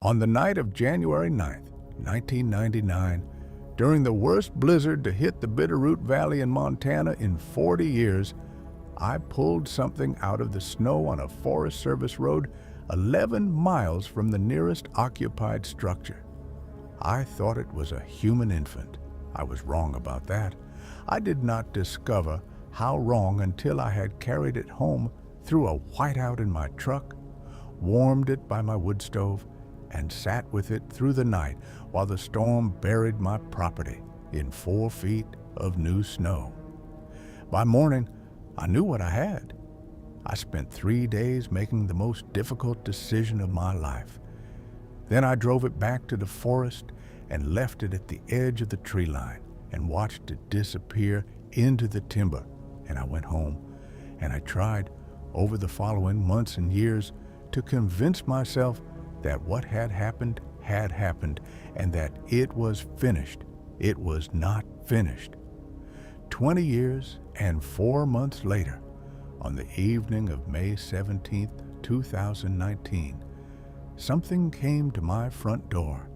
On the night of January 9th, 1999, during the worst blizzard to hit the Bitterroot Valley in Montana in 40 years, I pulled something out of the snow on a Forest Service road 11 miles from the nearest occupied structure. I thought it was a human infant. I was wrong about that. I did not discover how wrong until I had carried it home through a whiteout in my truck, warmed it by my wood stove, and sat with it through the night while the storm buried my property in 4 feet of new snow. By morning, I knew what I had. I spent 3 days making the most difficult decision of my life. Then I drove it back to the forest and left it at the edge of the tree line and watched it disappear into the timber. And I went home, and I tried, over the following months and years, to convince myself that what had happened, and that it was finished. It was not finished. 20 years and 4 months later, on the evening of May 17th, 2019, something came to my front door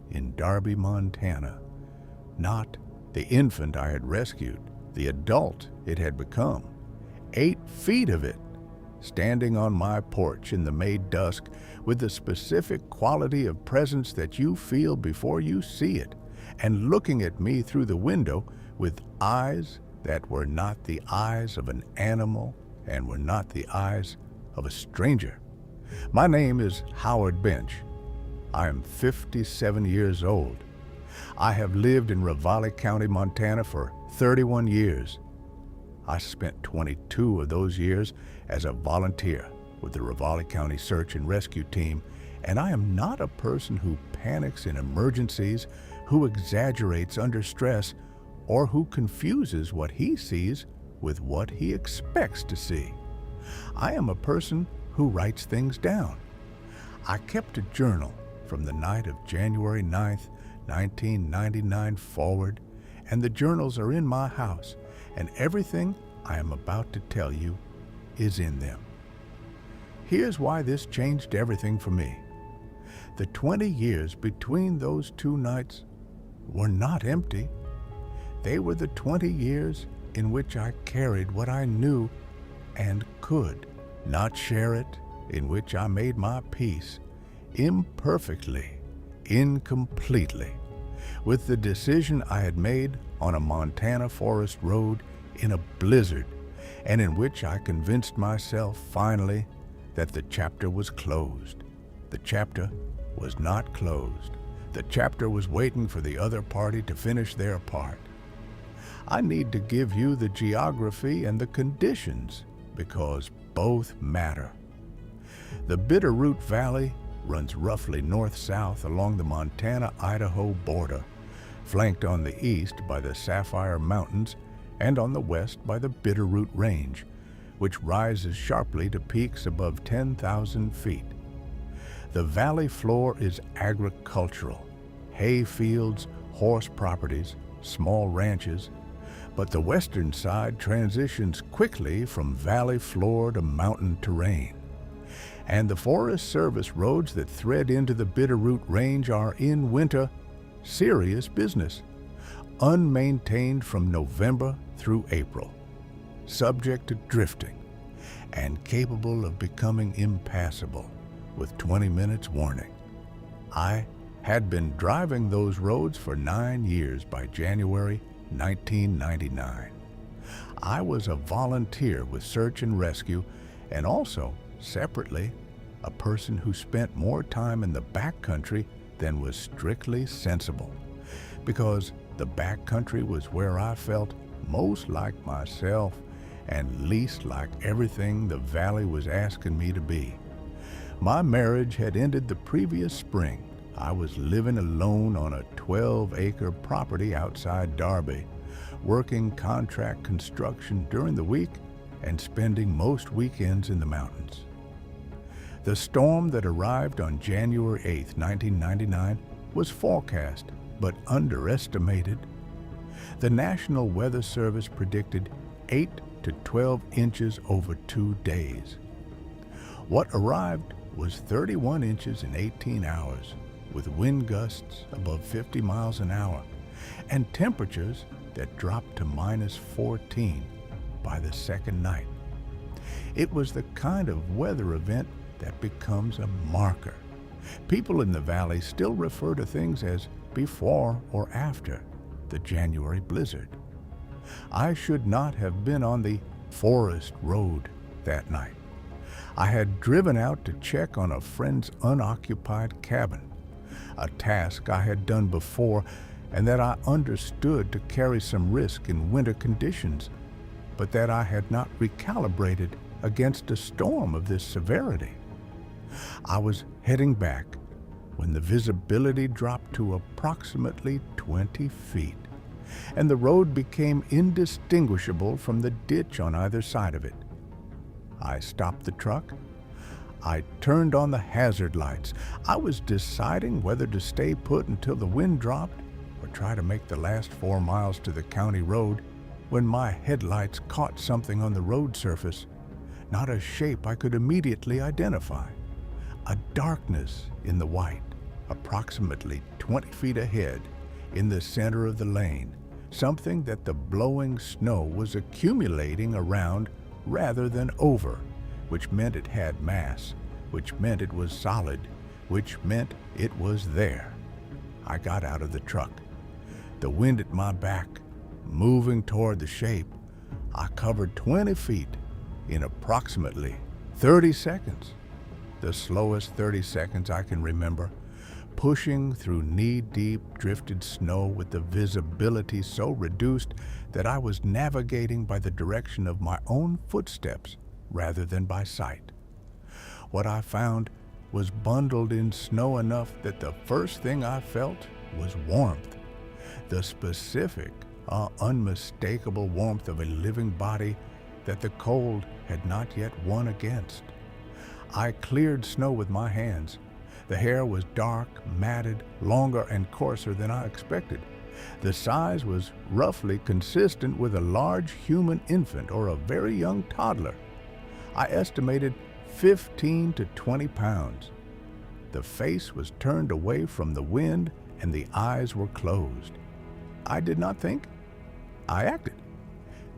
in Darby, Montana. Not the infant I had rescued, the adult it had become. 8 feet of it, standing on my porch in the May dusk with the specific quality of presence that you feel before you see it, and looking at me through the window with eyes that were not the eyes of an animal and were not the eyes of a stranger. My name is Howard Bench. I am 57 years old. I have lived in Ravalli County, Montana for 31 years. I spent 22 of those years as a volunteer with the Ravalli County Search and Rescue Team, and I am not a person who panics in emergencies, who exaggerates under stress, or who confuses what he sees with what he expects to see. I am a person who writes things down. I kept a journal from the night of January 9th, 1999 forward, and the journals are in my house, and everything I am about to tell you is in them. Here's why this changed everything for me. The 20 years between those 2 nights were not empty. They were the 20 years in which I carried what I knew and could not share it, in which I made my peace, imperfectly, incompletely, with the decision I had made on a Montana forest road in a blizzard, and in which I convinced myself finally that the chapter was closed. The chapter was not closed. The chapter was waiting for the other party to finish their part. I need to give you the geography and the conditions because both matter. The Bitterroot Valley runs roughly north-south along the Montana-Idaho border, flanked on the east by the Sapphire Mountains and on the west by the Bitterroot Range, which rises sharply to peaks above 10,000 feet. The valley floor is agricultural, hay fields, horse properties, small ranches, but the western side transitions quickly from valley floor to mountain terrain. And the Forest Service roads that thread into the Bitterroot Range are in winter serious business, unmaintained from November through April, subject to drifting, and capable of becoming impassable with 20 minutes warning. I had been driving those roads for 9 years by January 1999. I was a volunteer with Search and Rescue, and also, separately, a person who spent more time in the backcountry than was strictly sensible, because the backcountry was where I felt most like myself and least like everything the valley was asking me to be. My marriage had ended the previous spring. I was living alone on a 12-acre property outside Darby, working contract construction during the week and spending most weekends in the mountains. The storm that arrived on January 8, 1999 was forecast but underestimated. The National Weather Service predicted 8 to 12 inches over 2 days. What arrived was 31 inches in 18 hours, with wind gusts above 50 miles an hour and temperatures that dropped to -14 by the second night. It was the kind of weather event that becomes a marker. People in the valley still refer to things as before or after the January blizzard. I should not have been on the forest road that night. I had driven out to check on a friend's unoccupied cabin, a task I had done before and that I understood to carry some risk in winter conditions, but that I had not recalibrated against a storm of this severity. I was heading back when the visibility dropped to approximately 20 feet, and the road became indistinguishable from the ditch on either side of it. I stopped the truck. I turned on the hazard lights. I was deciding whether to stay put until the wind dropped or try to make the last 4 miles to the county road when my headlights caught something on the road surface, not a shape I could immediately identify. A darkness in the white, approximately 20 feet ahead, in the center of the lane, something that the blowing snow was accumulating around rather than over, which meant it had mass, which meant it was solid, which meant it was there. I got out of the truck. The wind at my back, moving toward the shape. I covered 20 feet in approximately 30 seconds, the slowest 30 seconds I can remember, pushing through knee-deep drifted snow with the visibility so reduced that I was navigating by the direction of my own footsteps rather than by sight. What I found was bundled in snow enough that the first thing I felt was warmth, the specific, unmistakable warmth of a living body that the cold had not yet won against. I cleared snow with my hands. The hair was dark, matted, longer and coarser than I expected. The size was roughly consistent with a large human infant or a very young toddler. I estimated 15 to 20 pounds. The face was turned away from the wind and the eyes were closed. I did not think, I acted.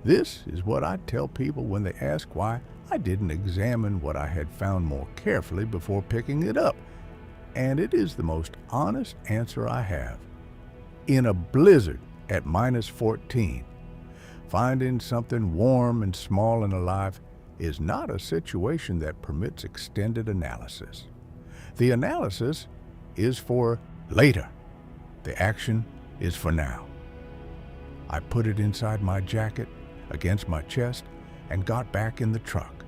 This is what I tell people when they ask why I didn't examine what I had found more carefully before picking it up. And it is the most honest answer I have. In a blizzard at -14, finding something warm and small and alive is not a situation that permits extended analysis. The analysis is for later. The action is for now. I put it inside my jacket, against my chest, and got back in the truck.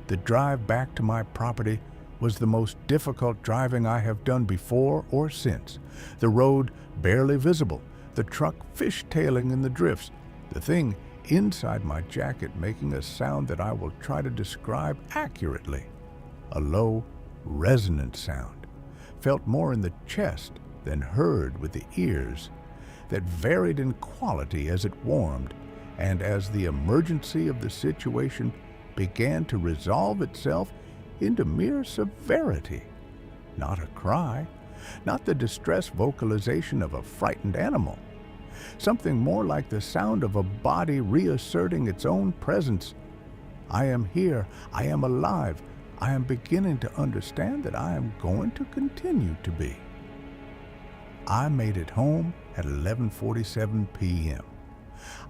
The drive back to my property was the most difficult driving I have done before or since. The road barely visible, the truck fishtailing in the drifts, the thing inside my jacket making a sound that I will try to describe accurately. A low, resonant sound, felt more in the chest than heard with the ears, that varied in quality as it warmed and as the emergency of the situation began to resolve itself into mere severity. Not a cry, not the distressed vocalization of a frightened animal. Something more like the sound of a body reasserting its own presence. I am here, I am alive, I am beginning to understand that I am going to continue to be. I made it home at 11:47 p.m.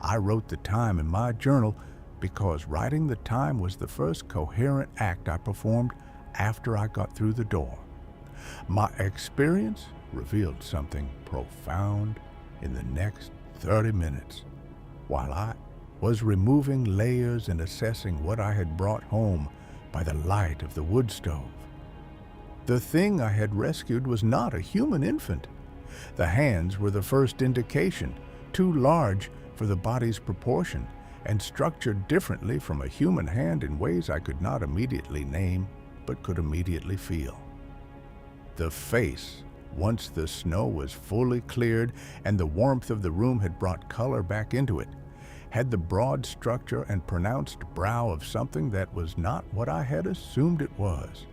I wrote the time in my journal because writing the time was the first coherent act I performed after I got through the door. My experience revealed something profound in the next 30 minutes while I was removing layers and assessing what I had brought home by the light of the wood stove. The thing I had rescued was not a human infant. The hands were the first indication, too large for the body's proportion and structured differently from a human hand in ways I could not immediately name but could immediately feel. The face, once the snow was fully cleared and the warmth of the room had brought color back into it, had the broad structure and pronounced brow of something that was not what I had assumed it was.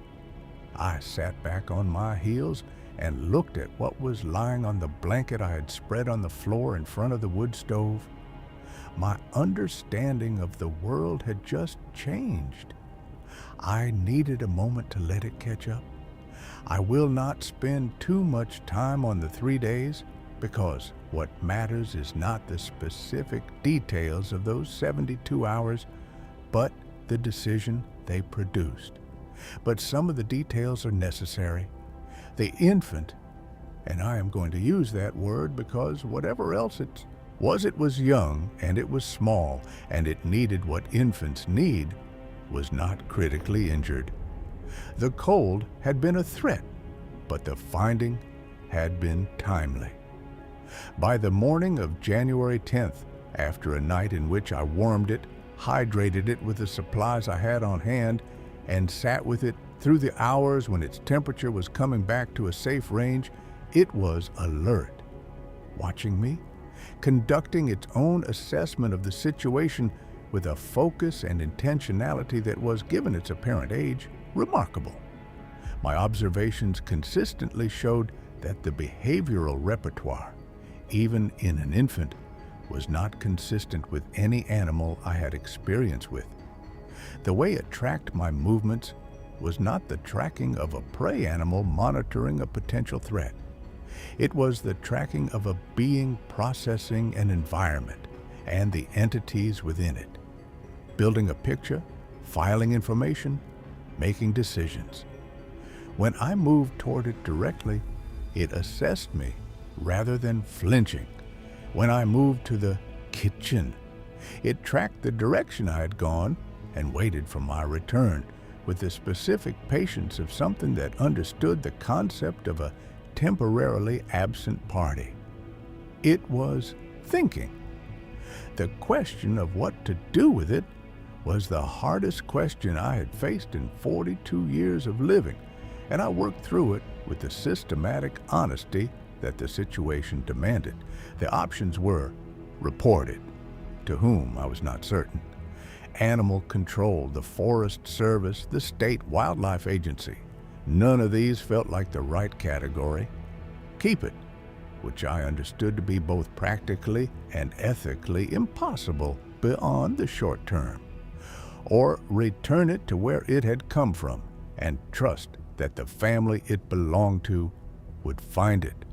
I sat back on my heels and looked at what was lying on the blanket I had spread on the floor in front of the wood stove. My understanding of the world had just changed. I needed a moment to let it catch up. I will not spend too much time on the 3 days, because what matters is not the specific details of those 72 hours, but the decision they produced. But some of the details are necessary. The infant, and I am going to use that word because whatever else it was young and it was small and it needed what infants need, was not critically injured. The cold had been a threat, but the finding had been timely. By the morning of January 10th, after a night in which I warmed it, hydrated it with the supplies I had on hand, and sat with it through the hours when its temperature was coming back to a safe range, it was alert, watching me, conducting its own assessment of the situation with a focus and intentionality that was, given its apparent age, remarkable. My observations consistently showed that the behavioral repertoire, even in an infant, was not consistent with any animal I had experience with. The way it tracked my movements was not the tracking of a prey animal monitoring a potential threat. It was the tracking of a being processing an environment and the entities within it, building a picture, filing information, making decisions. When I moved toward it directly, it assessed me rather than flinching. When I moved to the kitchen, it tracked the direction I had gone and waited for my return with the specific patience of something that understood the concept of a temporarily absent party. It was thinking. The question of what to do with it was the hardest question I had faced in 42 years of living, and I worked through it with the systematic honesty that the situation demanded. The options were: report it, to whom I was not certain; animal control, the Forest Service, the state wildlife agency. None of these felt like the right category. Keep it, which I understood to be both practically and ethically impossible beyond the short term. Or return it to where it had come from and trust that the family it belonged to would find it.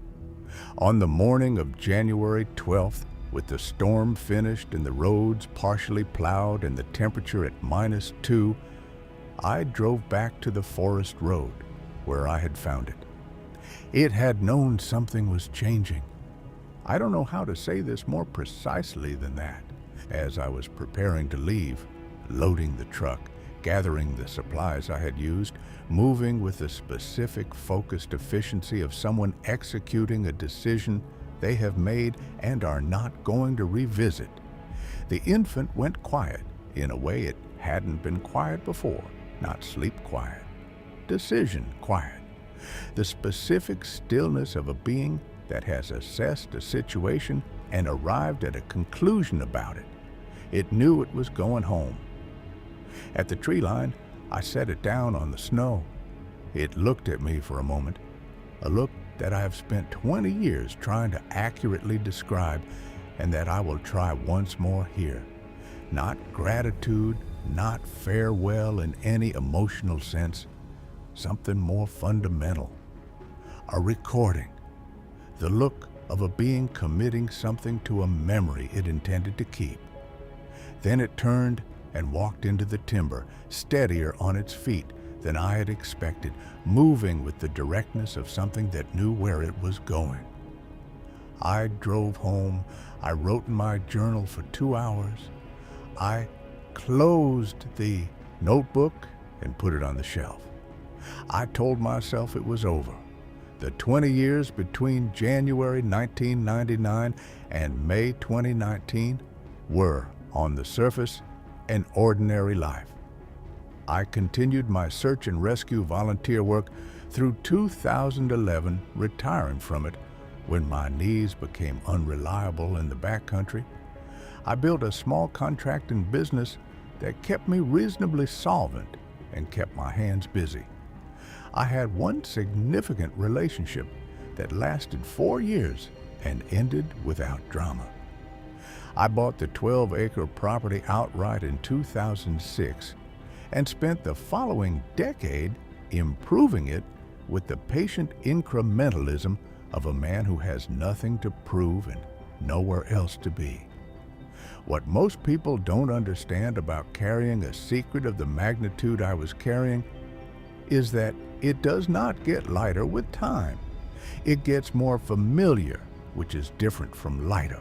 On the morning of January 12th, with the storm finished and the roads partially plowed and the temperature at -2, I drove back to the forest road where I had found it. It had known something was changing. I don't know how to say this more precisely than that. As I was preparing to leave, loading the truck, gathering the supplies I had used, moving with the specific, focused efficiency of someone executing a decision they have made and are not going to revisit, the infant went quiet in a way it hadn't been quiet before. Not sleep quiet, decision quiet. The specific stillness of a being that has assessed a situation and arrived at a conclusion about it. It knew it was going home. At the tree line, I set it down on the snow. It looked at me for a moment, a look that I have spent 20 years trying to accurately describe, and that I will try once more here. Not gratitude, not farewell in any emotional sense, something more fundamental. A recording, the look of a being committing something to a memory it intended to keep. Then it turned and walked into the timber, steadier on its feet than I had expected, moving with the directness of something that knew where it was going. I drove home. I wrote in my journal for 2 hours. I closed the notebook and put it on the shelf. I told myself it was over. The 20 years between January 1999 and May 2019 were, on the surface, an ordinary life. I continued my search and rescue volunteer work through 2011, retiring from it when my knees became unreliable in the backcountry. I built a small contracting business that kept me reasonably solvent and kept my hands busy. I had one significant relationship that lasted 4 years and ended without drama. I bought the 12-acre property outright in 2006 and spent the following decade improving it with the patient incrementalism of a man who has nothing to prove and nowhere else to be. What most people don't understand about carrying a secret of the magnitude I was carrying is that it does not get lighter with time. It gets more familiar, which is different from lighter.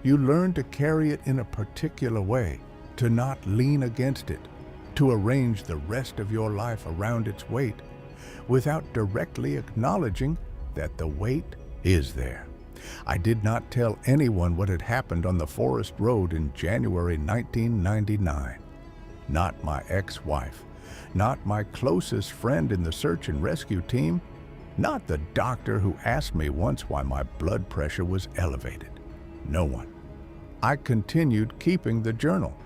You learn to carry it in a particular way, to not lean against it, to arrange the rest of your life around its weight, without directly acknowledging that the weight is there. I did not tell anyone what had happened on the forest road in January 1999. Not my ex-wife, not my closest friend in the search and rescue team, not the doctor who asked me once why my blood pressure was elevated. No one. I continued keeping the journal.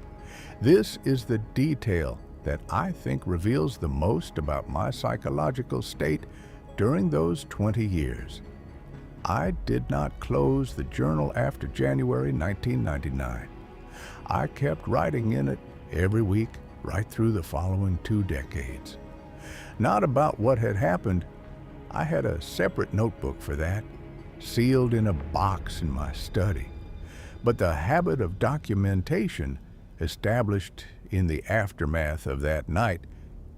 This is the detail that I think reveals the most about my psychological state during those 20 years. I did not close the journal after January 1999. I kept writing in it every week right through the following 2 decades. Not about what had happened. I had a separate notebook for that, sealed in a box in my study. But the habit of documentation established in the aftermath of that night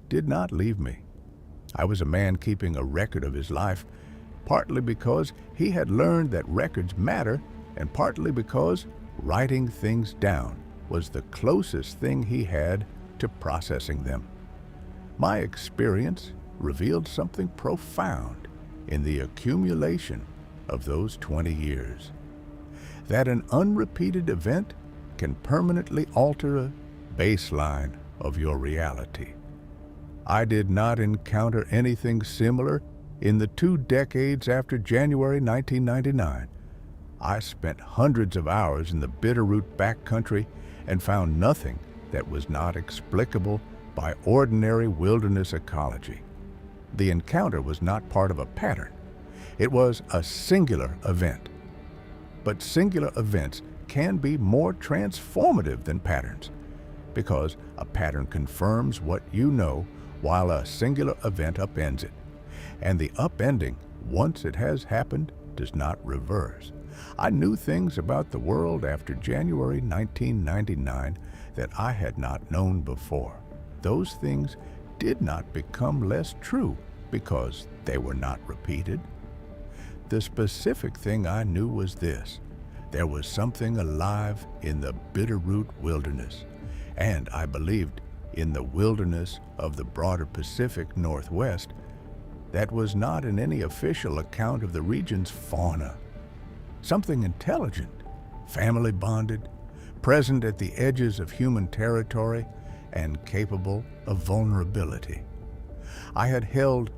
did not leave me. I was a man keeping a record of his life, partly because he had learned that records matter, and partly because writing things down was the closest thing he had to processing them. My experience revealed something profound in the accumulation of those 20 years. That an unrepeated event can permanently alter a baseline of your reality. I did not encounter anything similar in the 2 decades after January 1999. I spent hundreds of hours in the Bitterroot backcountry and found nothing that was not explicable by ordinary wilderness ecology. The encounter was not part of a pattern. It was a singular event. But singular events can be more transformative than patterns, because a pattern confirms what you know while a singular event upends it. And the upending, once it has happened, does not reverse. I knew things about the world after January 1999 that I had not known before. Those things did not become less true because they were not repeated. The specific thing I knew was this: there was something alive in the Bitterroot wilderness, and I believed in the wilderness of the broader Pacific Northwest that was not in any official account of the region's fauna. Something intelligent, family bonded, present at the edges of human territory, and capable of vulnerability. I had held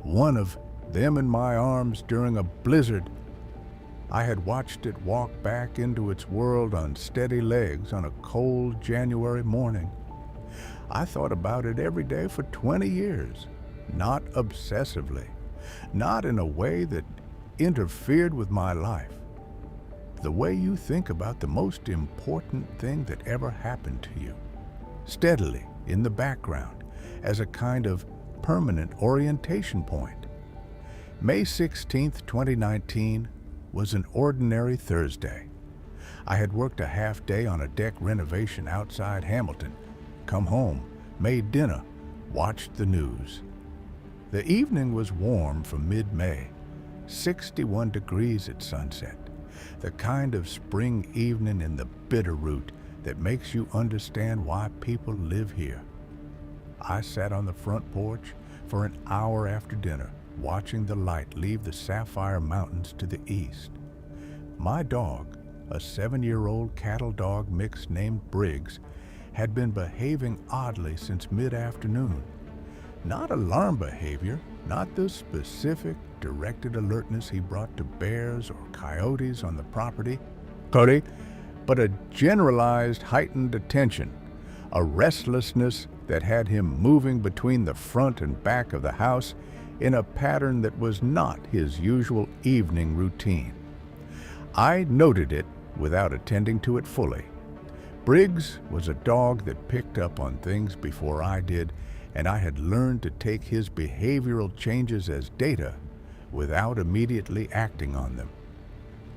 one of them in my arms during a blizzard. I had watched it walk back into its world on steady legs on a cold January morning. I thought about it every day for 20 years, not obsessively, not in a way that interfered with my life. The way you think about the most important thing that ever happened to you, steadily in the background, as a kind of permanent orientation point. May 16th, 2019 was an ordinary Thursday. I had worked a half day on a deck renovation outside Hamilton, come home, made dinner, watched the news. The evening was warm for mid-May, 61 degrees at sunset, the kind of spring evening in the Bitterroot that makes you understand why people live here. I sat on the front porch for an hour after dinner, watching the light leave the Sapphire Mountains to the east. My dog, a 7-year-old cattle dog mix named Briggs, had been behaving oddly since mid-afternoon. Not alarm behavior, not the specific, directed alertness he brought to bears or coyotes on the property, but a generalized heightened attention, a restlessness that had him moving between the front and back of the house in a pattern that was not his usual evening routine. I noted it without attending to it fully. Briggs was a dog that picked up on things before I did, and I had learned to take his behavioral changes as data without immediately acting on them.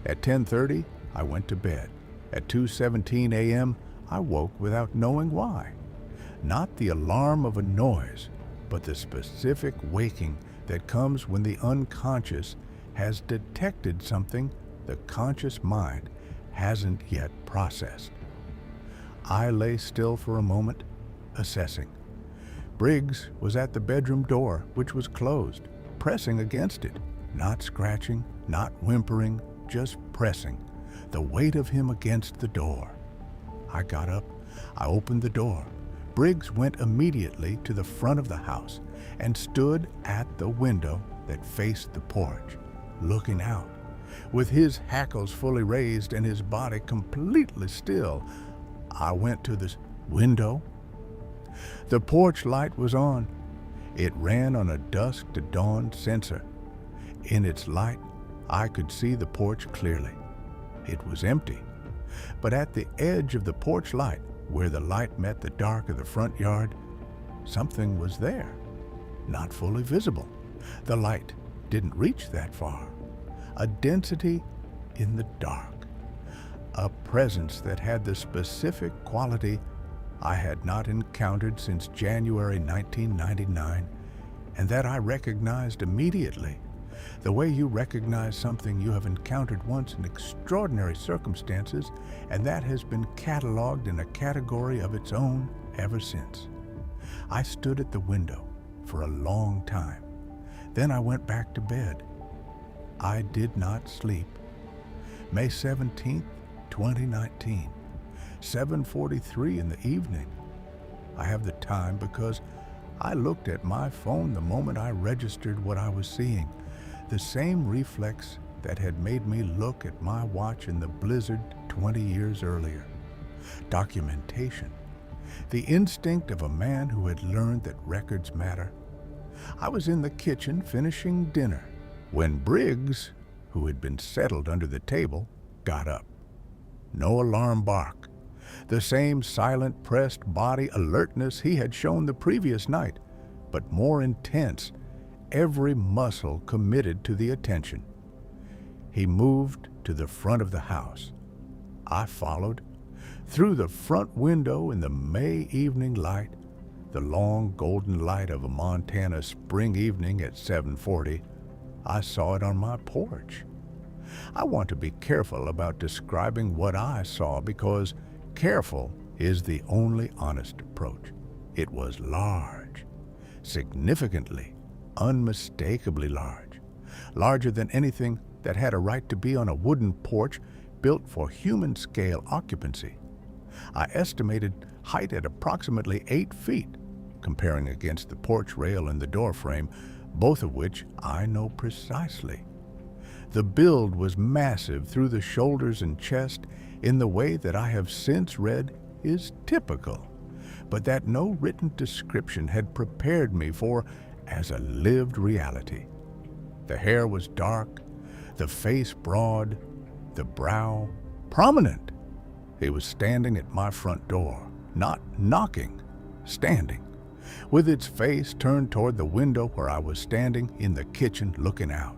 At 10:30, I went to bed. At 2:17 a.m., I woke without knowing why. Not the alarm of a noise, but the specific waking that comes when the unconscious has detected something the conscious mind hasn't yet processed. I lay still for a moment, assessing. Briggs was at the bedroom door, which was closed, pressing against it, not scratching, not whimpering, just pressing, the weight of him against the door. I got up, I opened the door. Briggs went immediately to the front of the house and stood at the window that faced the porch, looking out. With his hackles fully raised and his body completely still, I went to the window. The porch light was on. It ran on a dusk to dawn sensor. In its light, I could see the porch clearly. It was empty, but at the edge of the porch light, where the light met the dark of the front yard, something was there, not fully visible. The light didn't reach that far. A density in the dark, a presence that had the specific quality I had not encountered since January 1999, and that I recognized immediately, the way you recognize something you have encountered once in extraordinary circumstances, and that has been cataloged in a category of its own ever since. I stood at the window for a long time. Then I went back to bed. I did not sleep. May 17th, 2019, 7:43 in the evening. I have the time because I looked at my phone the moment I registered what I was seeing. The same reflex that had made me look at my watch in the blizzard 20 years earlier. Documentation. The instinct of a man who had learned that records matter. I was in the kitchen finishing dinner when Briggs, who had been settled under the table, got up. No alarm bark. The same silent, pressed body alertness he had shown the previous night, but more intense, every muscle committed to the attention. He moved to the front of the house. I followed. Through the front window in the May evening light, the long golden light of a Montana spring evening at 7:40, I saw it on my porch. I want to be careful about describing what I saw because careful is the only honest approach. It was large, significantly, unmistakably large, larger than anything that had a right to be on a wooden porch built for human-scale occupancy. I estimated height at approximately 8 feet, comparing against the porch rail and the door frame, both of which I know precisely. The build was massive through the shoulders and chest in the way that I have since read is typical, but that no written description had prepared me for as a lived reality. The hair was dark, the face broad, the brow prominent. He was standing at my front door, not knocking, standing, with its face turned toward the window where I was standing in the kitchen looking out.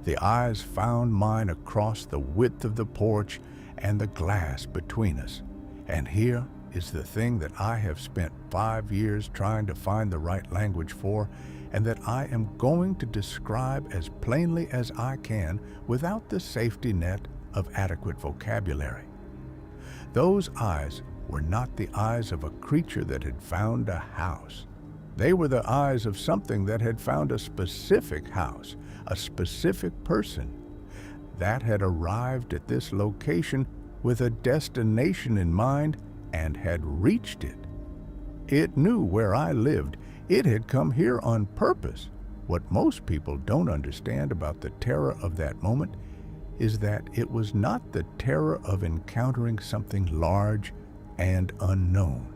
The eyes found mine across the width of the porch and the glass between us. And here is the thing that I have spent 5 years trying to find the right language for, and that I am going to describe as plainly as I can without the safety net of adequate vocabulary. Those eyes were not the eyes of a creature that had found a house. They were the eyes of something that had found a specific house, a specific person, that had arrived at this location with a destination in mind and had reached it. It knew where I lived. It had come here on purpose. What most people don't understand about the terror of that moment is that it was not the terror of encountering something large and unknown.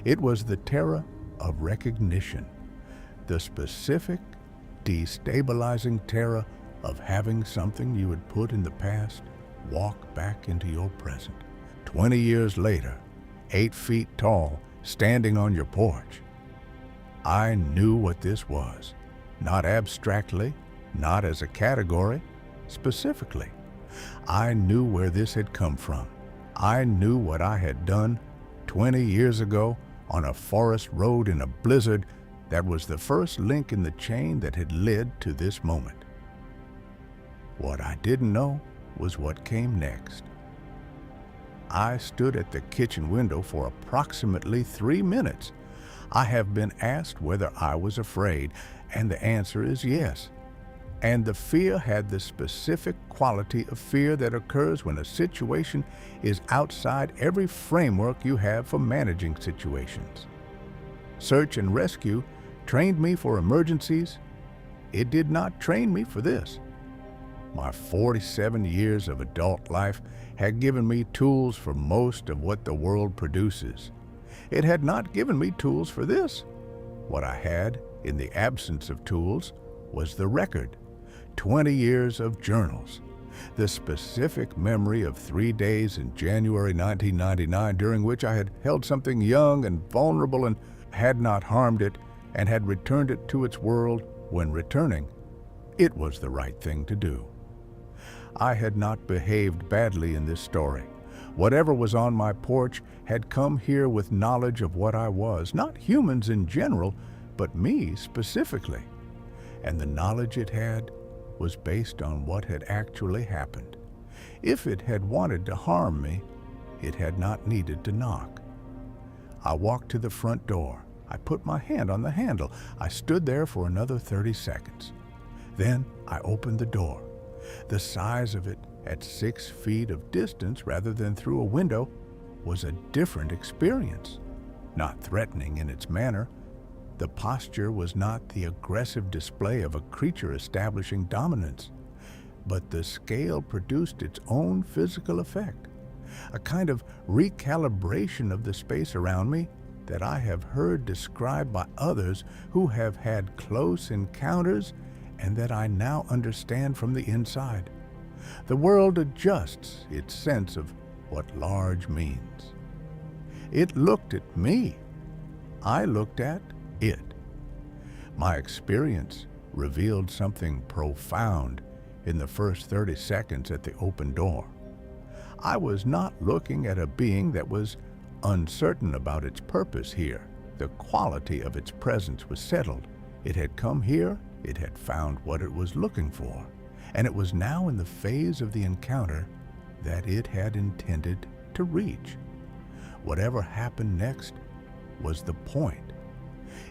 It was the terror of recognition, the specific, destabilizing terror of having something you had put in the past walk back into your present. 20 years later, 8 feet tall, standing on your porch. I knew what this was, not abstractly, not as a category, specifically. I knew where this had come from. I knew what I had done 20 years ago on a forest road in a blizzard that was the first link in the chain that had led to this moment. What I didn't know was what came next. I stood at the kitchen window for approximately 3 minutes. I have been asked whether I was afraid, and the answer is yes. And the fear had the specific quality of fear that occurs when a situation is outside every framework you have for managing situations. Search and rescue trained me for emergencies. It did not train me for this. My 47 years of adult life had given me tools for most of what the world produces. It had not given me tools for this. What I had, in the absence of tools, was the record. 20 years of journals. The specific memory of 3 days in January 1999 during which I had held something young and vulnerable and had not harmed it and had returned it to its world when returning. It was the right thing to do. I had not behaved badly in this story. Whatever was on my porch had come here with knowledge of what I was, not humans in general, but me specifically. And the knowledge it had was based on what had actually happened. If it had wanted to harm me, it had not needed to knock. I walked to the front door. I put my hand on the handle. I stood there for another 30 seconds. Then I opened the door. The size of it at 6 feet of distance rather than through a window was a different experience. Not threatening in its manner. The posture was not the aggressive display of a creature establishing dominance, but the scale produced its own physical effect, a kind of recalibration of the space around me that I have heard described by others who have had close encounters and that I now understand from the inside. The world adjusts its sense of what large means. It looked at me. I looked at it. My experience revealed something profound in the first 30 seconds at the open door. I was not looking at a being that was uncertain about its purpose here. The quality of its presence was settled. It had come here, it had found what it was looking for, and it was now in the phase of the encounter that it had intended to reach. Whatever happened next was the point.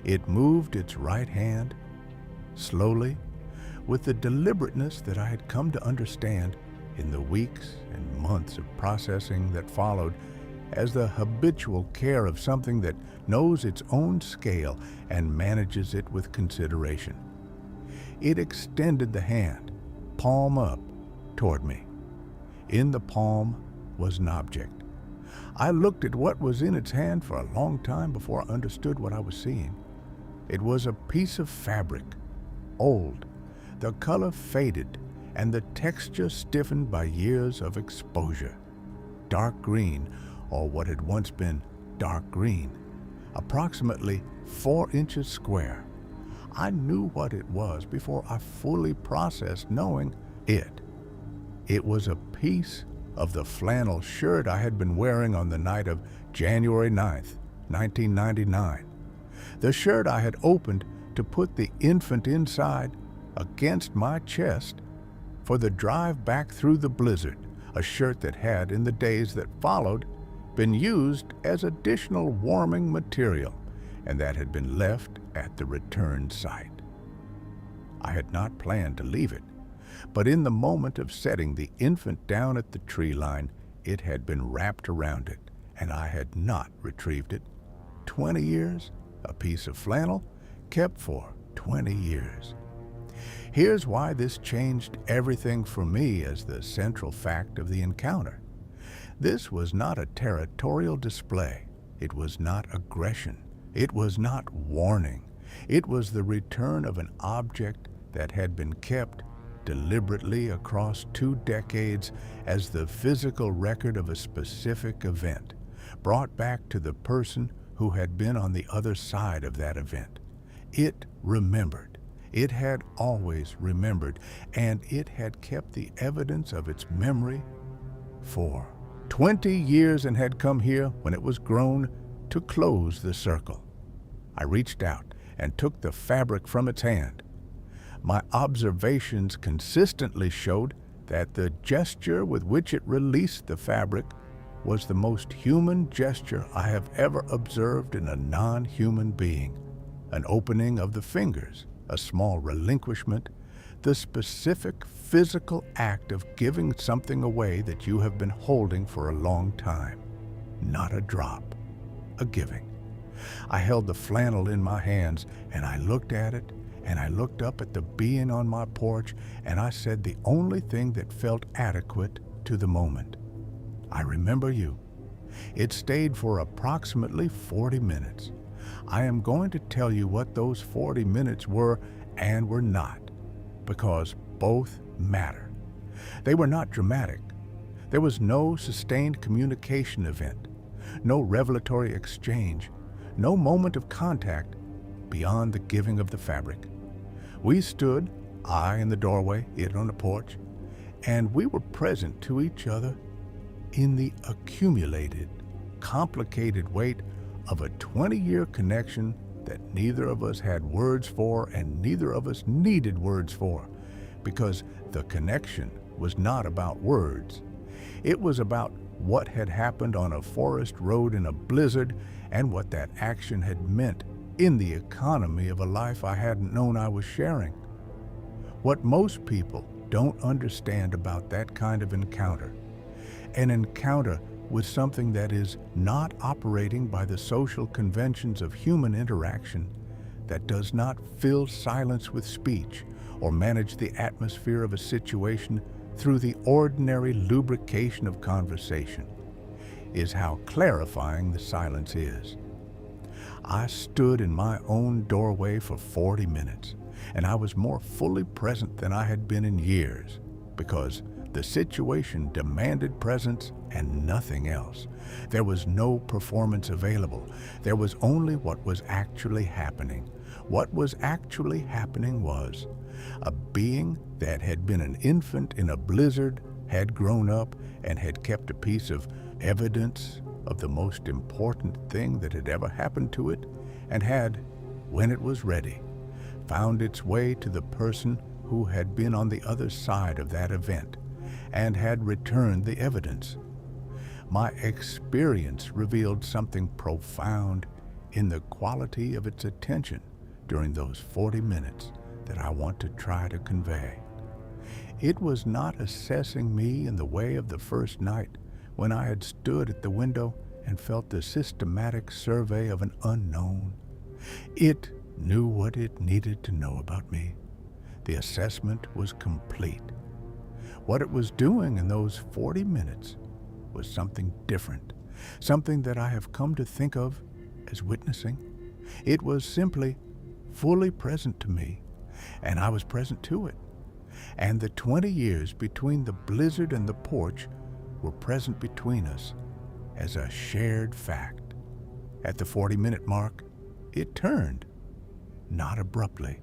It moved its right hand, slowly, with the deliberateness that I had come to understand in the weeks and months of processing that followed, as the habitual care of something that knows its own scale and manages it with consideration. It extended the hand, palm up, toward me. In the palm was an object. I looked at what was in its hand for a long time before I understood what I was seeing. It was a piece of fabric, old, the color faded, and the texture stiffened by years of exposure. Dark green, or what had once been dark green, approximately 4 inches square. I knew what it was before I fully processed knowing it. It was a piece of the flannel shirt I had been wearing on the night of January 9th, 1999. The shirt I had opened to put the infant inside against my chest for the drive back through the blizzard, a shirt that had, in the days that followed, been used as additional warming material and that had been left at the return site. I had not planned to leave it, but in the moment of setting the infant down at the tree line, it had been wrapped around it, and I had not retrieved it. 20 years, a piece of flannel, kept for 20 years. Here's why this changed everything for me as the central fact of the encounter. This was not a territorial display. It was not aggression. It was not warning. It was the return of an object that had been kept deliberately across 2 decades as the physical record of a specific event, brought back to the person who had been on the other side of that event. It remembered. It had always remembered, and it had kept the evidence of its memory for 20 years and had come here when it was grown to close the circle. I reached out and took the fabric from its hand. My observations consistently showed that the gesture with which it released the fabric was the most human gesture I have ever observed in a non-human being. An opening of the fingers, a small relinquishment, the specific physical act of giving something away that you have been holding for a long time. Not a drop, a giving. I held the flannel in my hands and I looked at it and I looked up at the being on my porch and I said the only thing that felt adequate to the moment. I remember you. It stayed for approximately 40 minutes. I am going to tell you what those 40 minutes were and were not, because both matter. They were not dramatic. There was no sustained communication event, no revelatory exchange, no moment of contact beyond the giving of the fabric. We stood, I in the doorway, it on the porch, and we were present to each other in the accumulated, complicated weight of a 20-year connection that neither of us had words for and neither of us needed words for, because the connection was not about words. It was about what had happened on a forest road in a blizzard and what that action had meant in the economy of a life I hadn't known I was sharing. What most people don't understand about that kind of encounter, an encounter with something that is not operating by the social conventions of human interaction, that does not fill silence with speech or manage the atmosphere of a situation through the ordinary lubrication of conversation, is how clarifying the silence is. I stood in my own doorway for 40 minutes, and I was more fully present than I had been in years, because the situation demanded presence and nothing else. There was no performance available. There was only what was actually happening. What was actually happening was a being that had been an infant in a blizzard, had grown up, and had kept a piece of evidence of the most important thing that had ever happened to it, and had, when it was ready, found its way to the person who had been on the other side of that event and had returned the evidence. My experience revealed something profound in the quality of its attention during those 40 minutes that I want to try to convey. It was not assessing me in the way of the first night when I had stood at the window and felt the systematic survey of an unknown. It knew what it needed to know about me. The assessment was complete. What it was doing in those 40 minutes was something different, something that I have come to think of as witnessing. It was simply fully present to me, and I was present to it. And the 20 years between the blizzard and the porch were present between us as a shared fact. At the 40-minute mark, it turned, not abruptly,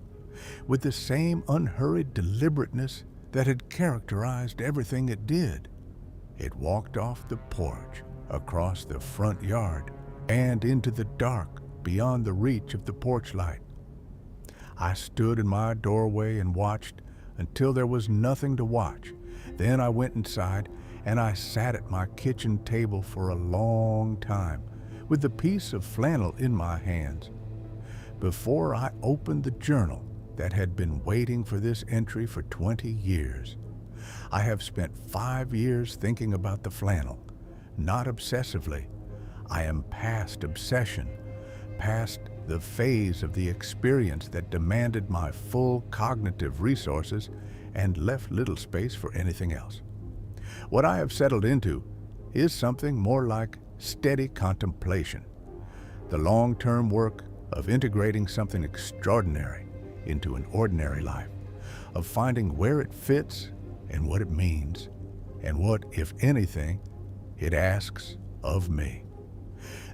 with the same unhurried deliberateness that had characterized everything it did. It walked off the porch, across the front yard, and into the dark beyond the reach of the porch light. I stood in my doorway and watched until there was nothing to watch. Then I went inside and I sat at my kitchen table for a long time with the piece of flannel in my hands. Before I opened the journal that had been waiting for this entry for 20 years. I have spent 5 years thinking about the flannel, not obsessively. I am past obsession, past the phase of the experience that demanded my full cognitive resources and left little space for anything else. What I have settled into is something more like steady contemplation, the long-term work of integrating something extraordinary into an ordinary life, of finding where it fits and what it means, and what, if anything, it asks of me.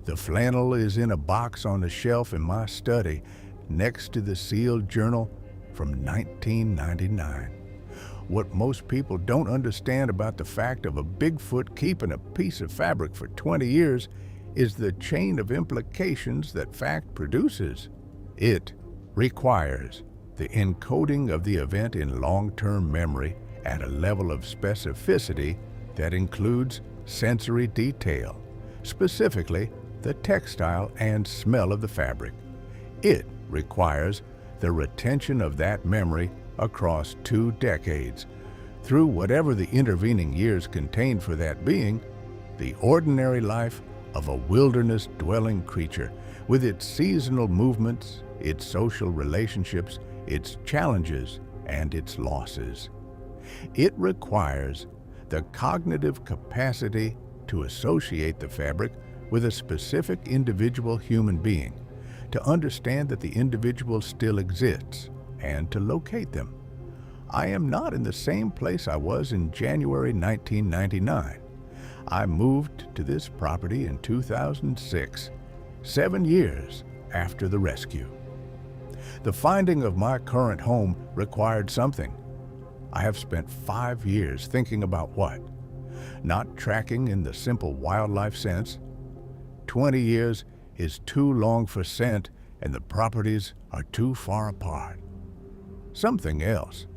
The flannel is in a box on the shelf in my study next to the sealed journal from 1999. What most people don't understand about the fact of a Bigfoot keeping a piece of fabric for 20 years is the chain of implications that fact produces. It requires the encoding of the event in long-term memory at a level of specificity that includes sensory detail, specifically the textile and smell of the fabric. It requires the retention of that memory across 2 decades, through whatever the intervening years contained for that being, the ordinary life of a wilderness-dwelling creature with its seasonal movements, its social relationships, its challenges, and its losses. It requires the cognitive capacity to associate the fabric with a specific individual human being, to understand that the individual still exists, and to locate them. I am not in the same place I was in January 1999. I moved to this property in 2006, 7 years after the rescue. The finding of my current home required something. I have spent 5 years thinking about what? Not tracking in the simple wildlife sense. 20 years is too long for scent, and the properties are too far apart. Something else.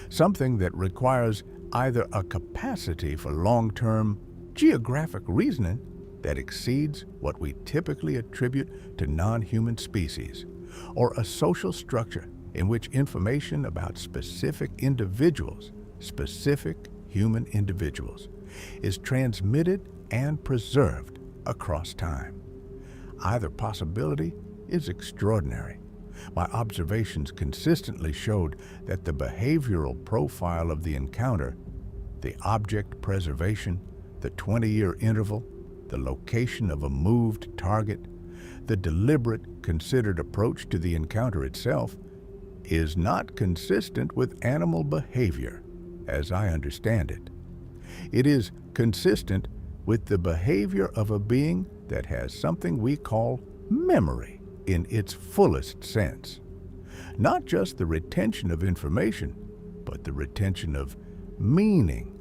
Something that requires either a capacity for long-term geographic reasoning that exceeds what we typically attribute to non-human species, or a social structure in which information about specific individuals, specific human individuals, is transmitted and preserved across time. Either possibility is extraordinary. My observations consistently showed that the behavioral profile of the encounter, the object preservation, the 20-year interval, the location of a moved target, the deliberate, considered approach to the encounter itself, is not consistent with animal behavior, as I understand it. It is consistent with the behavior of a being that has something we call memory in its fullest sense. Not just the retention of information, but the retention of meaning,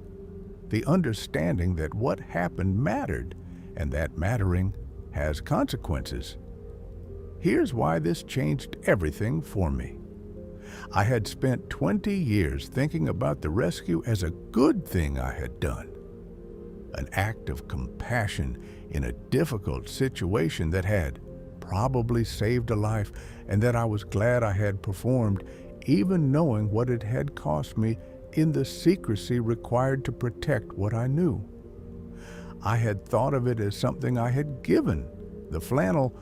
the understanding that what happened mattered and that mattering has consequences. Here's why this changed everything for me. I had spent 20 years thinking about the rescue as a good thing I had done, an act of compassion in a difficult situation that had probably saved a life, and that I was glad I had performed, even knowing what it had cost me in the secrecy required to protect what I knew. I had thought of it as something I had given. The flannel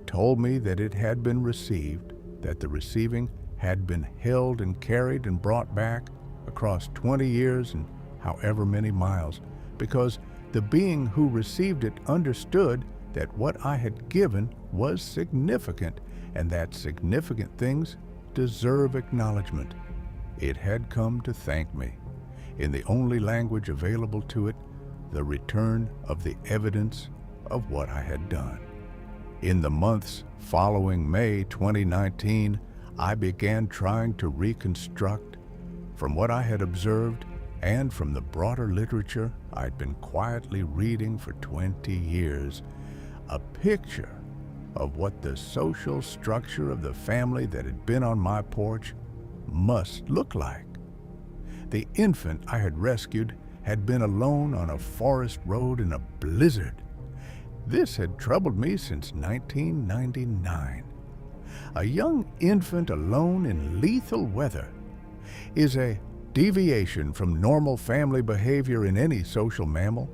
told me that it had been received, that the receiving had been held and carried and brought back across 20 years and however many miles, because the being who received it understood that what I had given was significant, and that significant things deserve acknowledgement. It had come to thank me, in the only language available to it, the return of the evidence of what I had done. In the months following May 2019, I began trying to reconstruct, from what I had observed and from the broader literature I'd been quietly reading for 20 years, a picture of what the social structure of the family that had been on my porch must look like. The infant I had rescued had been alone on a forest road in a blizzard. This had troubled me since 1999. A young infant alone in lethal weather is a deviation from normal family behavior in any social mammal.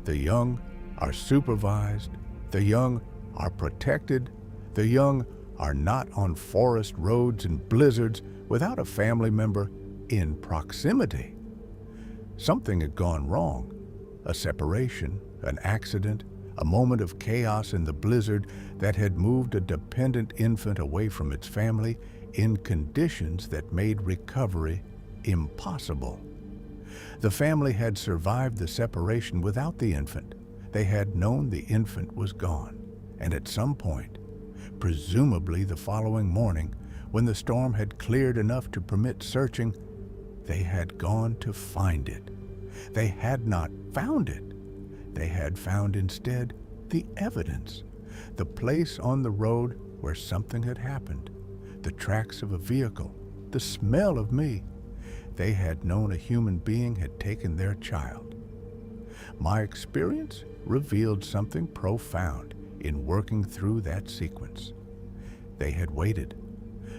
The young are supervised, the young are protected, the young are not on forest roads and blizzards without a family member in proximity. Something had gone wrong. A separation, an accident, a moment of chaos in the blizzard that had moved a dependent infant away from its family in conditions that made recovery impossible. The family had survived the separation without the infant. They had known the infant was gone, and at some point, presumably the following morning, when the storm had cleared enough to permit searching, they had gone to find it. They had not found it. They had found instead the evidence, the place on the road where something had happened, the tracks of a vehicle, the smell of me. They had known a human being had taken their child. My experience revealed something profound in working through that sequence. They had waited,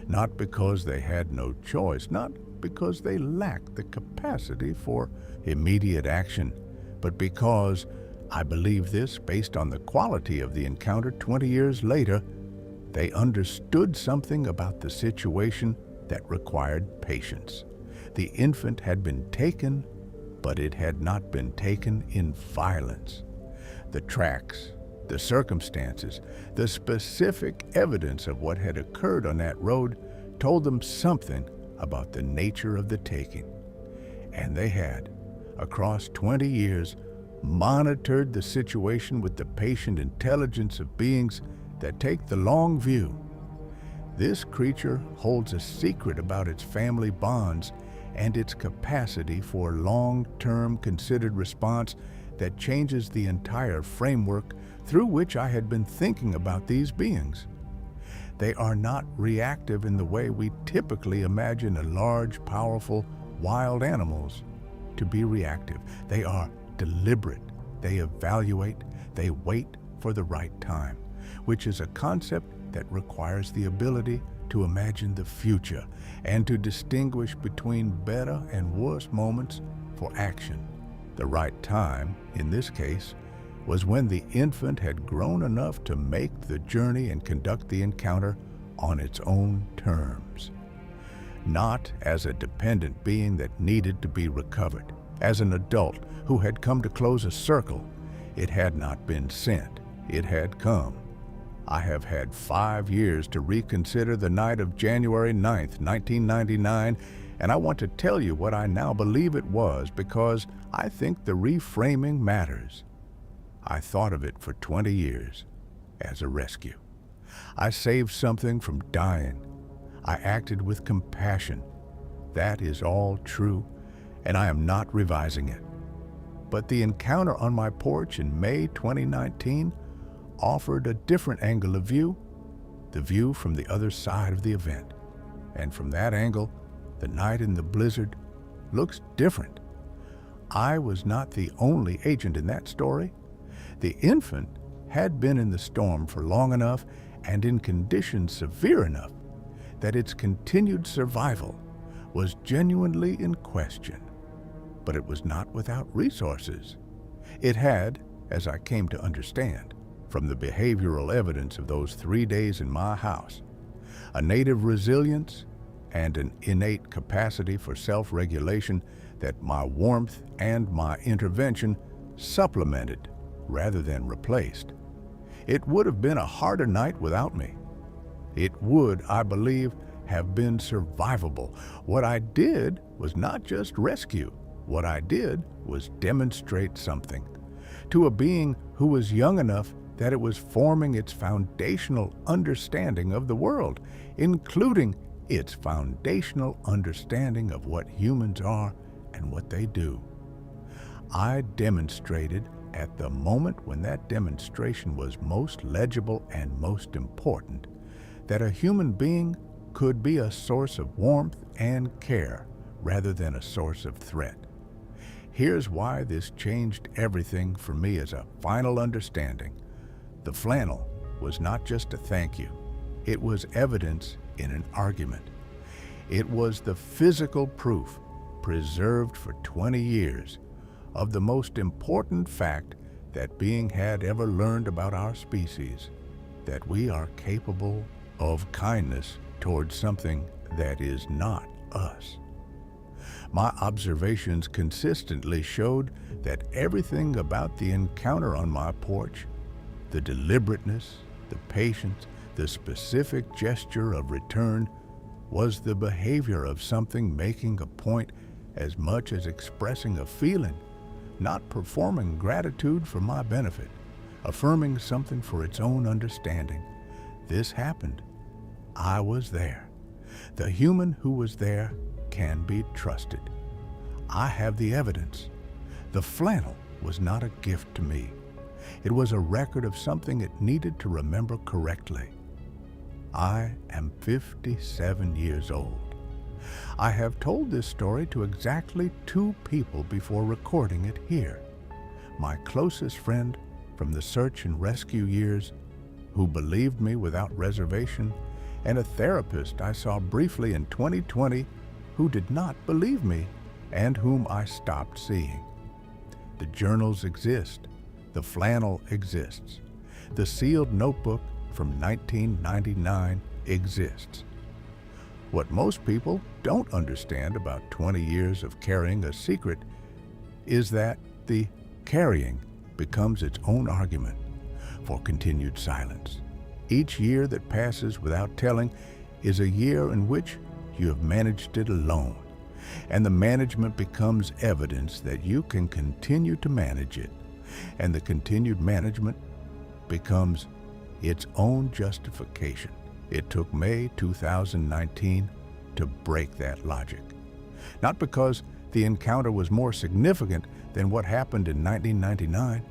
not because they had no choice, not because they lacked the capacity for immediate action, but because, I believe this based on the quality of the encounter 20 years later, they understood something about the situation that required patience. The infant had been taken, but it had not been taken in violence. The tracks, the circumstances, the specific evidence of what had occurred on that road told them something about the nature of the taking. And they had, across 20 years, monitored the situation with the patient intelligence of beings that take the long view. This creature holds a secret about its family bonds and its capacity for long-term considered response that changes the entire framework through which I had been thinking about these beings. They are not reactive in the way we typically imagine a large, powerful, wild animals to be reactive. They are deliberate, they evaluate, they wait for the right time, which is a concept that requires the ability to imagine the future and to distinguish between better and worse moments for action. The right time, in this case, was when the infant had grown enough to make the journey and conduct the encounter on its own terms. Not as a dependent being that needed to be recovered. As an adult who had come to close a circle, it had not been sent, it had come. I have had 5 years to reconsider the night of January 9th, 1999, and I want to tell you what I now believe it was because I think the reframing matters. I thought of it for 20 years as a rescue. I saved something from dying. I acted with compassion. That is all true, and I am not revising it. But the encounter on my porch in May 2019 offered a different angle of view, the view from the other side of the event. And from that angle, the night in the blizzard looks different. I was not the only agent in that story. The infant had been in the storm for long enough and in conditions severe enough that its continued survival was genuinely in question. But it was not without resources. It had, as I came to understand, from the behavioral evidence of those 3 days in my house, a native resilience and an innate capacity for self-regulation that my warmth and my intervention supplemented rather than replaced. It would have been a harder night without me. It would, I believe, have been survivable. What I did was not just rescue. What I did was demonstrate something to a being who was young enough that it was forming its foundational understanding of the world, including its foundational understanding of what humans are and what they do. I demonstrated at the moment when that demonstration was most legible and most important, that a human being could be a source of warmth and care rather than a source of threat. Here's why this changed everything for me as a final understanding. The flannel was not just a thank you. It was evidence in an argument. It was the physical proof, preserved for 20 years, of the most important fact that being had ever learned about our species, that we are capable of kindness towards something that is not us. My observations consistently showed that everything about the encounter on my porch The deliberateness, the patience, the specific gesture of return was the behavior of something making a point as much as expressing a feeling, not performing gratitude for my benefit, affirming something for its own understanding. This happened. I was there. The human who was there can be trusted. I have the evidence. The flannel was not a gift to me. It was a record of something it needed to remember correctly. I am 57 years old. I have told this story to exactly 2 people before recording it here. My closest friend from the search and rescue years, who believed me without reservation, and a therapist I saw briefly in 2020 who did not believe me and whom I stopped seeing. The journals exist. The flannel exists. The sealed notebook from 1999 exists. What most people don't understand about 20 years of carrying a secret is that the carrying becomes its own argument for continued silence. Each year that passes without telling is a year in which you have managed it alone, and the management becomes evidence that you can continue to manage it, and the continued management becomes its own justification. It took May 2019 to break that logic. Not because the encounter was more significant than what happened in 1999.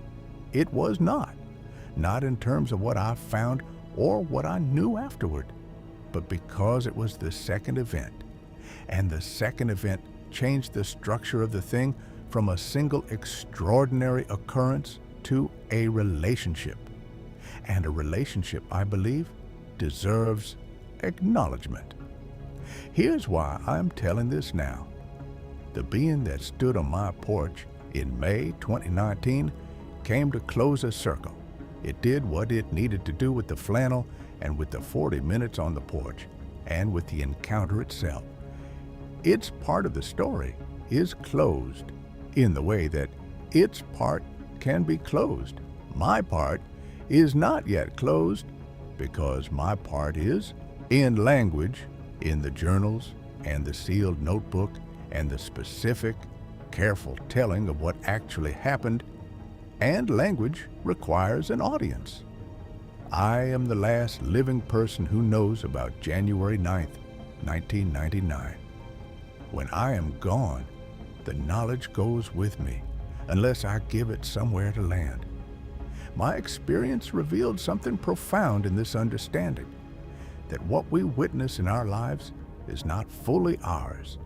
It was not. Not in terms of what I found or what I knew afterward, but because it was the second event. And the second event changed the structure of the thing from a single extraordinary occurrence to a relationship. And a relationship, I believe, deserves acknowledgement. Here's why I'm telling this now. The being that stood on my porch in May 2019 came to close a circle. It did what it needed to do with the flannel and with the 40 minutes on the porch and with the encounter itself. Its part of the story is closed in the way that its part can be closed. My part is not yet closed because my part is in language, in the journals and the sealed notebook and the specific, careful telling of what actually happened, and language requires an audience. I am the last living person who knows about January 9th, 1999. When I am gone, the knowledge goes with me, unless I give it somewhere to land. My experience revealed something profound in this understanding, that what we witness in our lives is not fully ours.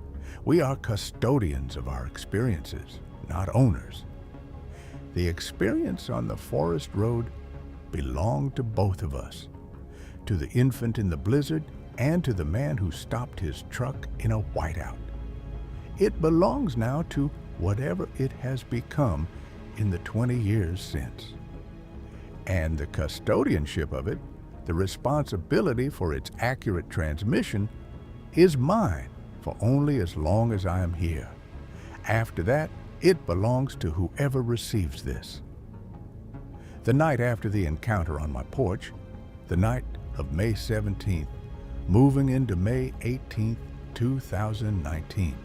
We are custodians of our experiences, not owners. The experience on the forest road belonged to both of us, to the infant in the blizzard and to the man who stopped his truck in a whiteout. It belongs now to whatever it has become in the 20 years since. And the custodianship of it, the responsibility for its accurate transmission, is mine for only as long as I am here. After that, it belongs to whoever receives this. The night after the encounter on my porch, the night of May 17th, moving into May 18th, 2019,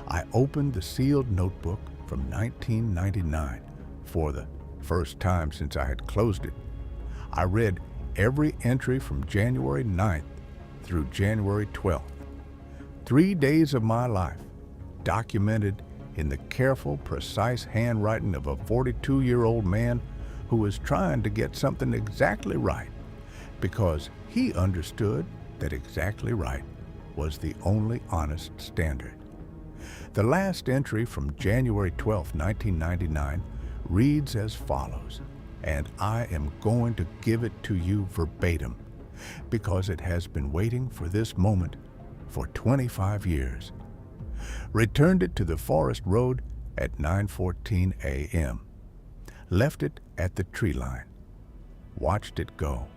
I opened the sealed notebook from 1999 for the first time since I had closed it. I read every entry from January 9th through January 12th. 3 days of my life, documented in the careful, precise handwriting of a 42-year-old man who was trying to get something exactly right because he understood that exactly right was the only honest standard. The last entry from January 12, 1999 reads as follows, and I am going to give it to you verbatim because it has been waiting for this moment for 25 years. Returned it to the forest road at 9:14 a.m. Left it at the tree line. Watched it go.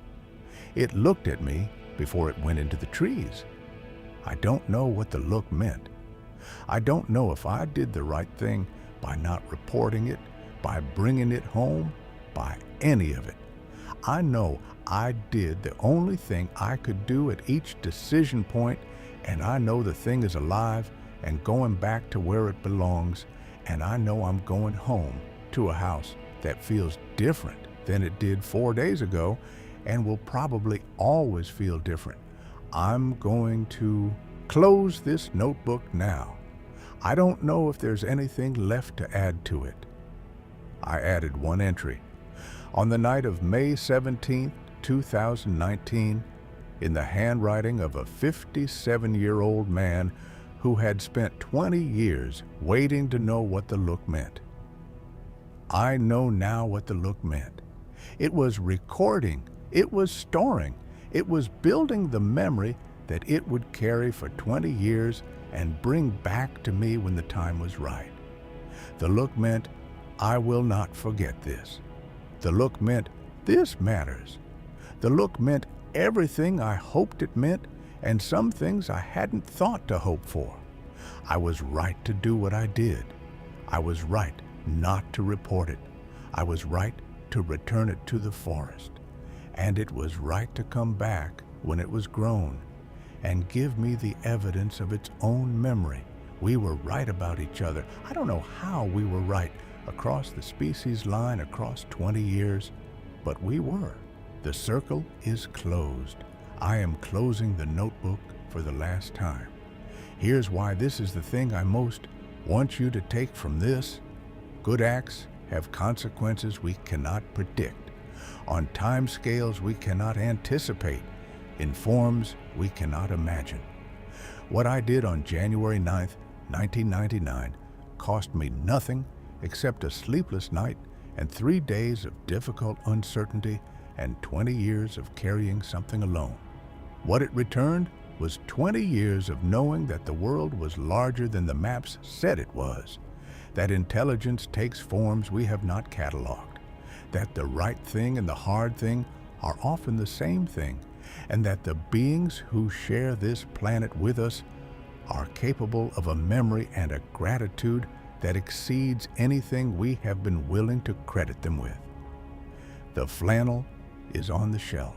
It looked at me before it went into the trees. I don't know what the look meant. I don't know if I did the right thing by not reporting it, by bringing it home, by any of it. I know I did the only thing I could do at each decision point, and I know the thing is alive and going back to where it belongs, and I know I'm going home to a house that feels different than it did 4 days ago and will probably always feel different. I'm going to close this notebook now. I don't know if there's anything left to add to it. I added one entry. On the night of May 17, 2019, in the handwriting of a 57-year-old man who had spent 20 years waiting to know what the look meant. I know now what the look meant. It was recording, it was storing, it was building the memory that it would carry for 20 years and bring back to me when the time was right. The look meant, I will not forget this. The look meant, this matters. The look meant everything I hoped it meant and some things I hadn't thought to hope for. I was right to do what I did. I was right not to report it. I was right to return it to the forest. And it was right to come back when it was grown and give me the evidence of its own memory. We were right about each other. I don't know how we were right across the species line across 20 years, but we were. The circle is closed. I am closing the notebook for the last time. Here's why this is the thing I most want you to take from this. Good acts have consequences we cannot predict, on time scales we cannot anticipate, in forms we cannot imagine. What I did on January 9th, 1999 cost me nothing except a sleepless night and 3 days of difficult uncertainty and 20 years of carrying something alone. What it returned was 20 years of knowing that the world was larger than the maps said it was, that intelligence takes forms we have not cataloged, that the right thing and the hard thing are often the same thing, and that the beings who share this planet with us are capable of a memory and a gratitude that exceeds anything we have been willing to credit them with. The flannel is on the shelf.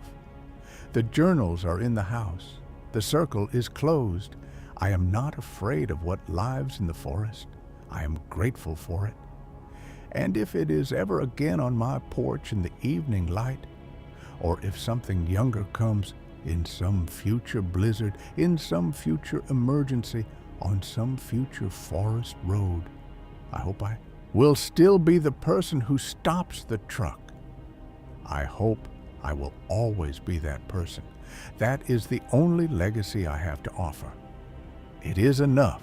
The journals are in the house. The circle is closed. I am not afraid of what lives in the forest. I am grateful for it. And if it is ever again on my porch in the evening light, or if something younger comes in some future blizzard, in some future emergency, on some future forest road, I hope I will still be the person who stops the truck. I hope I will always be that person. That is the only legacy I have to offer. It is enough